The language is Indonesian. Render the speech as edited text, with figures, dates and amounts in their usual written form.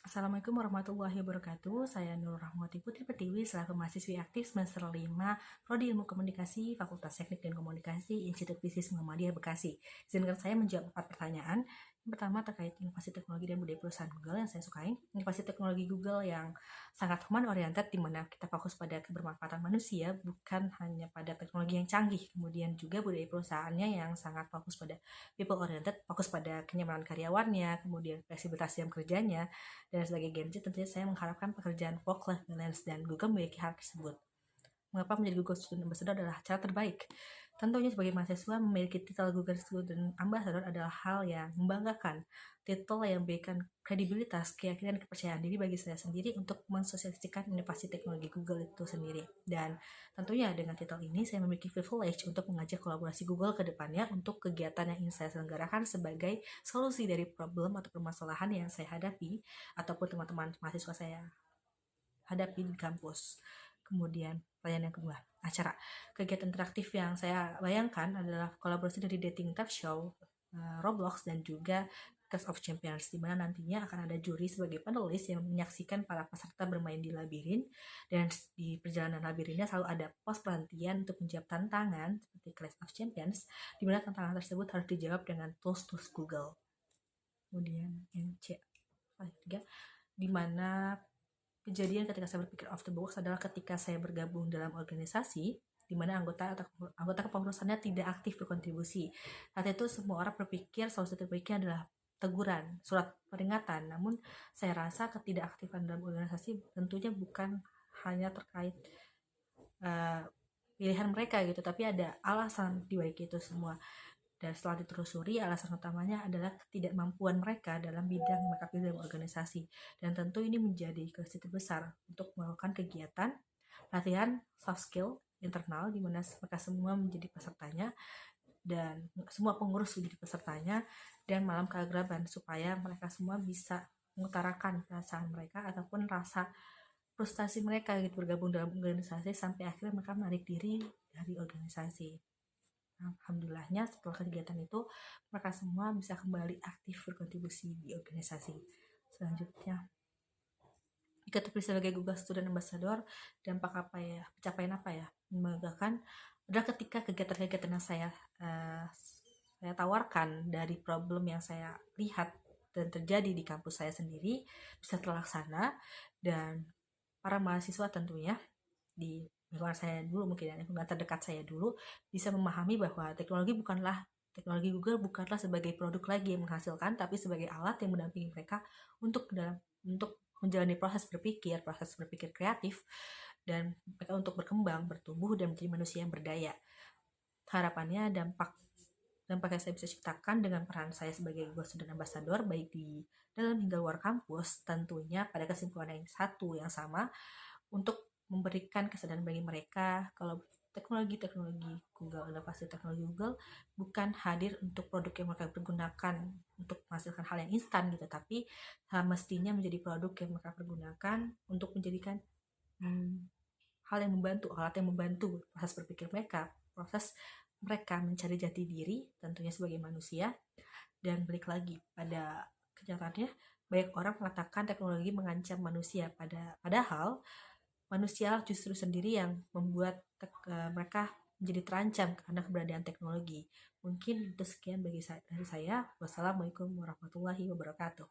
Assalamualaikum warahmatullahi wabarakatuh. Saya Nur Rahmawati Putri Pertiwi selaku mahasiswi aktif semester 5 Prodi Ilmu Komunikasi Fakultas Teknik dan Komunikasi Institut Bisnis Muhammadiyah Bekasi. Izinkan saya menjawab 4 pertanyaan. Yang pertama terkait inovasi teknologi dan budaya perusahaan Google yang saya sukai. Inovasi teknologi Google yang sangat human oriented di mana kita fokus pada kebermanfaatan manusia bukan hanya pada teknologi yang canggih. Kemudian juga budaya perusahaannya yang sangat fokus pada people oriented, fokus pada kenyamanan karyawannya, kemudian fleksibilitas jam kerjanya. Dan sebagai Gen Z, tentunya saya mengharapkan pekerjaan work-life balance dan Google memiliki hal tersebut. Mengapa menjadi Google Student Ambassador adalah cara terbaik? Tentunya sebagai mahasiswa memiliki titel Google Student Ambassador adalah hal yang membanggakan. Titel yang memberikan kredibilitas, keyakinan, kepercayaan diri bagi saya sendiri untuk mensosialisasikan inovasi teknologi Google itu sendiri. Dan tentunya dengan titel ini saya memiliki privilege untuk mengajak kolaborasi Google ke depannya untuk kegiatan yang ingin saya selenggarakan sebagai solusi dari problem atau permasalahan yang saya hadapi ataupun teman-teman mahasiswa saya hadapi di kampus. Kemudian pertanyaan yang kedua, acara kegiatan interaktif yang saya bayangkan adalah kolaborasi dari dating talk show, Roblox, dan juga Clash of Champions, di mana nantinya akan ada juri sebagai penulis yang menyaksikan para peserta bermain di labirin, dan di perjalanan labirinnya selalu ada pos perhentian untuk menjawab tantangan seperti Clash of Champions, di mana tantangan tersebut harus dijawab dengan tools Google. Kemudian yang C, di mana kejadian ketika saya berpikir off the box adalah ketika saya bergabung dalam organisasi di mana anggota kepengurusannya tidak aktif berkontribusi. Saat itu semua orang berpikir solusi terbaiknya adalah teguran, surat peringatan. Namun saya rasa ketidakaktifan dalam organisasi tentunya bukan hanya terkait pilihan mereka gitu, tapi ada alasan di balik itu semua. Dan setelah ditelusuri, alasan utamanya adalah ketidakmampuan mereka dalam bidang yang mereka pilih dalam organisasi. Dan tentu ini menjadi kesulitan terbesar untuk melakukan kegiatan latihan soft skill internal di mana mereka semua menjadi pesertanya dan semua pengurus menjadi pesertanya, dan malam keakraban supaya mereka semua bisa mengutarakan perasaan mereka ataupun rasa frustasi mereka gitu bergabung dalam organisasi sampai akhirnya mereka menarik diri dari organisasi. Alhamdulillahnya setelah kegiatan itu mereka semua bisa kembali aktif berkontribusi di organisasi. Selanjutnya, jika terpilih sebagai Google Student Ambassador, dampak apa ya, pencapaian apa ya, membanggakan adalah ketika kegiatan-kegiatan yang saya tawarkan dari problem yang saya lihat dan terjadi di kampus saya sendiri bisa terlaksana, dan para mahasiswa tentunya di lingkungan saya dulu, mungkin lingkungan terdekat saya dulu, bisa memahami bahwa teknologi Google bukanlah sebagai produk lagi yang menghasilkan, tapi sebagai alat yang mendampingi mereka untuk menjalani proses berpikir kreatif, dan mereka untuk berkembang, bertumbuh, dan menjadi manusia yang berdaya. Harapannya dampak yang saya bisa ciptakan dengan peran saya sebagai Google Student Ambassador baik di dalam hingga luar kampus, tentunya pada kesimpulan yang sama, untuk memberikan kesadaran bagi mereka kalau teknologi Google, inovasi teknologi Google bukan hadir untuk produk yang mereka pergunakan untuk menghasilkan hal yang instan gitu, tapi mestinya menjadi produk yang mereka pergunakan untuk menjadikan alat yang membantu proses berpikir mereka, proses mereka mencari jati diri tentunya sebagai manusia. Dan balik lagi pada kenyataannya, banyak orang mengatakan teknologi mengancam manusia, padahal manusia justru sendiri yang membuat mereka menjadi terancam karena keberadaan teknologi. Mungkin itu sekian dari saya. Wassalamualaikum warahmatullahi wabarakatuh.